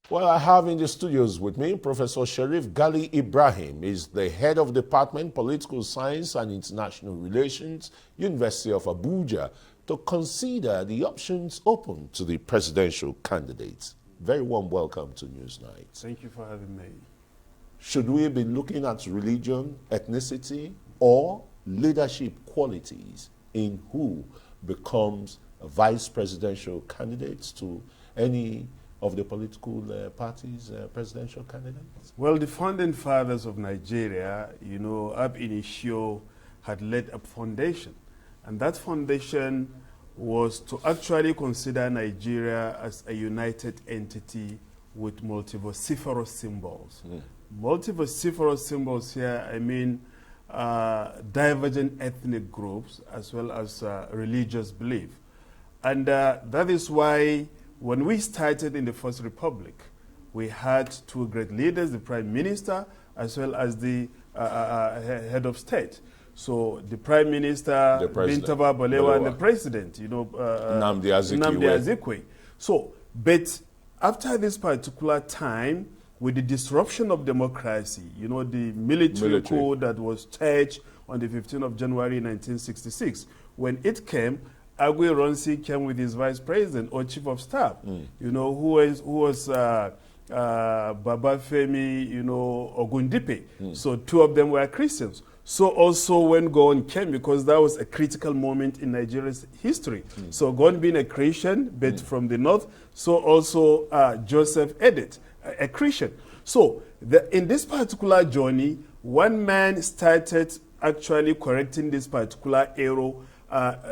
Well, I have in the studios with me Professor Sherif Ghali Ibrahim. He's the head of Department Political Science and International Relations, University of Abuja, to consider the options open to the presidential candidates. Very warm welcome to Newsnight. Thank you for having me. Should we be looking at religion, ethnicity, or leadership qualities in who becomes a vice presidential candidates to any of the political parties' presidential candidates? Well, the founding fathers of Nigeria, ab initio, had laid a foundation. And that foundation was to actually consider Nigeria as a united entity with multivociferous symbols. Multivociferous symbols here, I mean divergent ethnic groups as well as religious belief. And that is why when we started in the First Republic, we had two great leaders, the Prime Minister as well as the head of state. So the Prime Minister, Bintaba Balewa, and the President, Nnamdi Azikiwe. So, but after this particular time, with the disruption of democracy, the military coup that was staged on the 15th of January 1966, when it came, Agui Ronsi came with his vice president or chief of staff, who was Babafemi, Ogundipe. So two of them were Christians. So also when Gowon came, because that was a critical moment in Nigeria's history. So Gowon being a Christian, but from the north, so also Joseph Edet, a Christian. So in this particular journey, one man started actually correcting this particular error,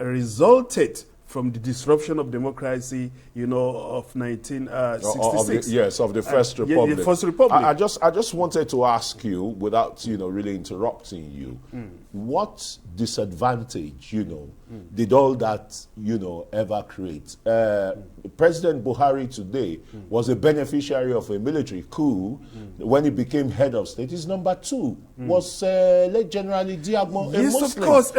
resulted from the disruption of democracy, of 1966. Of the First Republic. Yeah, the First Republic. I just wanted to ask you, without really interrupting you, what disadvantage, did all that, ever create? President Buhari today was a beneficiary of a military coup when he became head of state. His number two was late General Diagmo, yes, a Muslim. Of course.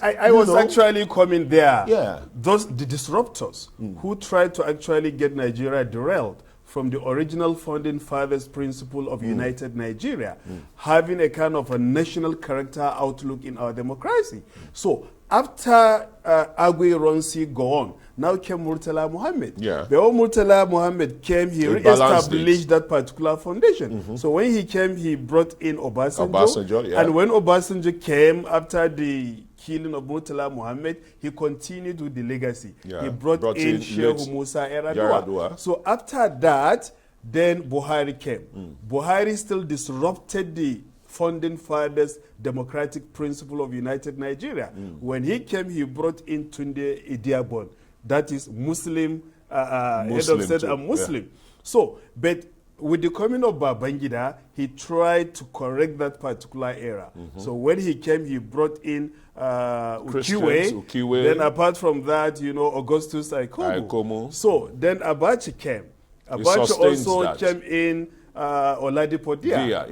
I was actually coming there. Yeah. The disruptors who tried to actually get Nigeria derailed from the original founding fathers' principle of united Nigeria, having a kind of a national character outlook in our democracy. So after Agui Ronsi Gowon, now came Murtala Muhammad. Yeah. But when Murtala Muhammad came, he re-established that particular foundation. So when he came, he brought in Obasanjo. Yeah. And when Obasanjo came after the killing of Murtala Muhammad, he continued with the legacy. Yeah. He brought in Sheikh Musa Yar'Adua. So after that, then Buhari came. Buhari still disrupted the founding fathers' democratic principle of united Nigeria. When he came, he brought in Tunde Idiagbon, that is Muslim, head of state and Muslim. Yeah. So, but with the coming of Babangida, he tried to correct that particular error. So when he came, he brought in Ukiwe. Then apart from that, Augustus Aikomu. So then Abacha came. Abacha also came in Oladipo Dia,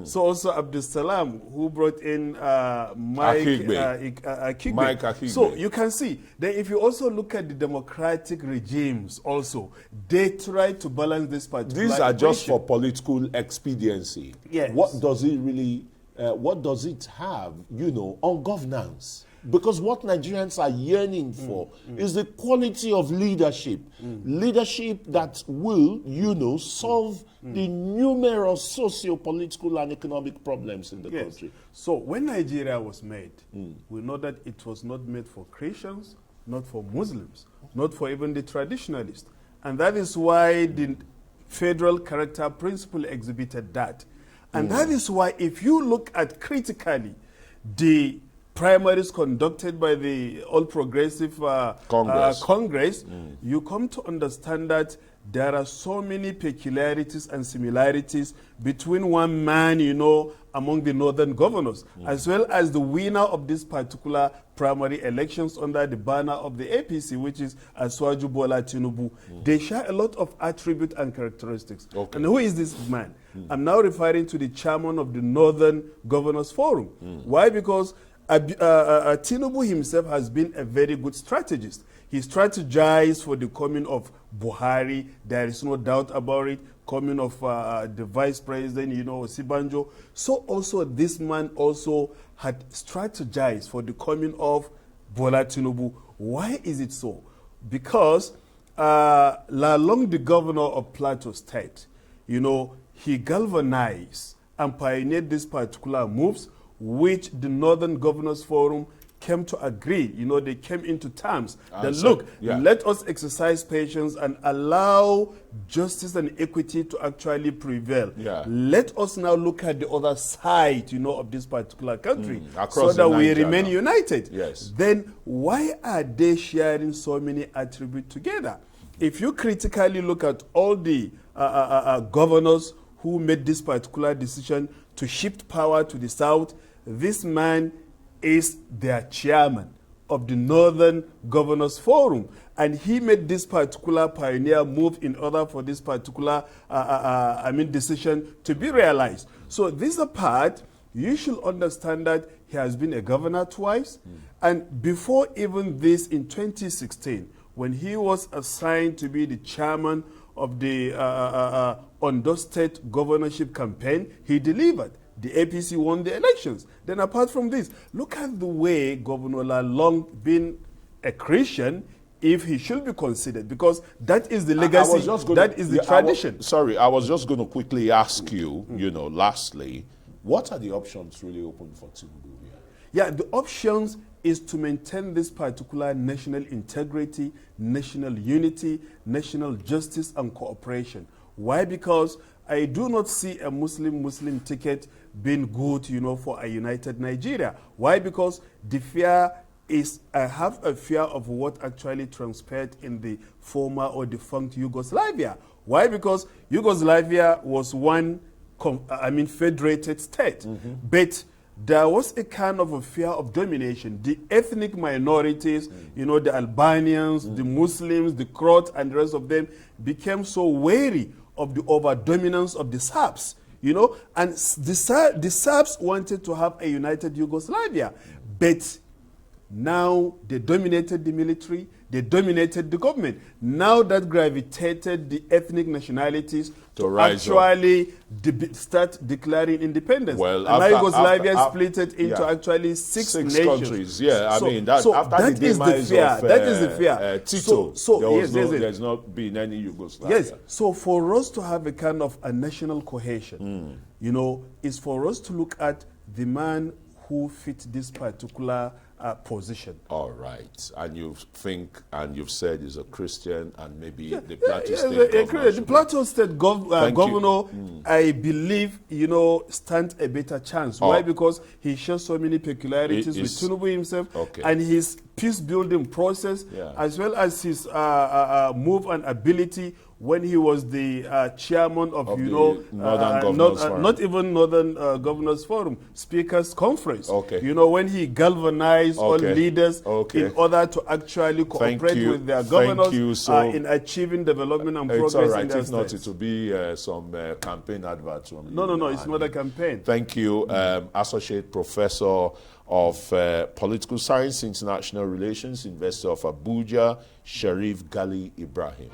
So also Abdul Salam, who brought in Mike Akigbe. So you can see that if you also look at the democratic regimes also, they try to balance this particular These are just for political expediency. Yes. What does it really, what does it have, on governance? Because what Nigerians are yearning for is the quality of leadership. Leadership that will, solve the numerous socio-political and economic problems in the country. So when Nigeria was made, we know that it was not made for Christians, not for Muslims, not for even the traditionalists. And that is why the federal character principle exhibited that. And that is why if you look at critically the primaries conducted by the All Progressive Congress, you come to understand that there are so many peculiarities and similarities between one man, among the northern governors, as well as the winner of this particular primary elections under the banner of the APC, which is Asiwaju Bola Tinubu. They share a lot of attributes and characteristics. And who is this man? I'm now referring to the chairman of the Northern Governors Forum. Why? Because Tinubu himself has been a very good strategist. He strategized for the coming of Buhari. There is no doubt about it. Coming of the vice president, Osibanjo. So also this man also had strategized for the coming of Bola Tinubu. Why is it so? Because Lalong, the governor of Plateau State, he galvanized and pioneered these particular moves, which the Northern Governors Forum came to agree. They came into terms that, look, let us exercise patience and allow justice and equity to actually prevail. Let us now look at the other side, of this particular country, so that we remain united. Yes. Then why are they sharing so many attributes together? If you critically look at all the governors who made this particular decision to shift power to the south, this man is their chairman of the Northern Governors Forum. And he made this particular pioneer move in order for this particular decision to be realized. So this part, you should understand that he has been a governor twice. And before even this, in 2016, when he was assigned to be the chairman of the Ondo State governorship campaign, he delivered. The APC won the elections. Then apart from this, look at the way Governor Lalong, being a Christian, if he should be considered, because that is the legacy, that is the tradition. I was just going to quickly ask you, lastly, what are the options really open for Tinubu here? Yeah, the options is to maintain this particular national integrity, national unity, national justice and cooperation. Why? Because I do not see a Muslim ticket being good, for a united Nigeria. Why? Because the fear is, I have a fear of what actually transpired in the former or defunct Yugoslavia. Why? Because Yugoslavia was one, federated state. But there was a kind of a fear of domination. The ethnic minorities, the Albanians, the Muslims, the Croats, and the rest of them became so wary of the over-dominance of the Serbs, and the Serbs wanted to have a united Yugoslavia, but now they dominated the military, they dominated the government. Now that gravitated the ethnic nationalities to actually start declaring independence. Well, and now Yugoslavia split it into actually six nations. Countries. Yeah, after the demise of that is the fear. Tito, there's not been any Yugoslavia. Yes, so for us to have a kind of a national cohesion, is for us to look at the man who fit this particular position. All right. And you think, and you've said is a Christian, and maybe the Plateau State governor. The Plateau State governor, I believe, stands a better chance. Why? Because he shares so many peculiarities with Tinubu himself, and his peace-building process, as well as his move and ability when he was the chairman of not even Northern Governors Forum, Speakers Conference. When he galvanized all leaders in order to actually cooperate with their governors in achieving development and progress in their states. Not it to be some campaign adverts from No, it's not a campaign. Thank you, Associate Professor of Political Science, International Relations, University of Abuja, Sherif Ghali Ibrahim.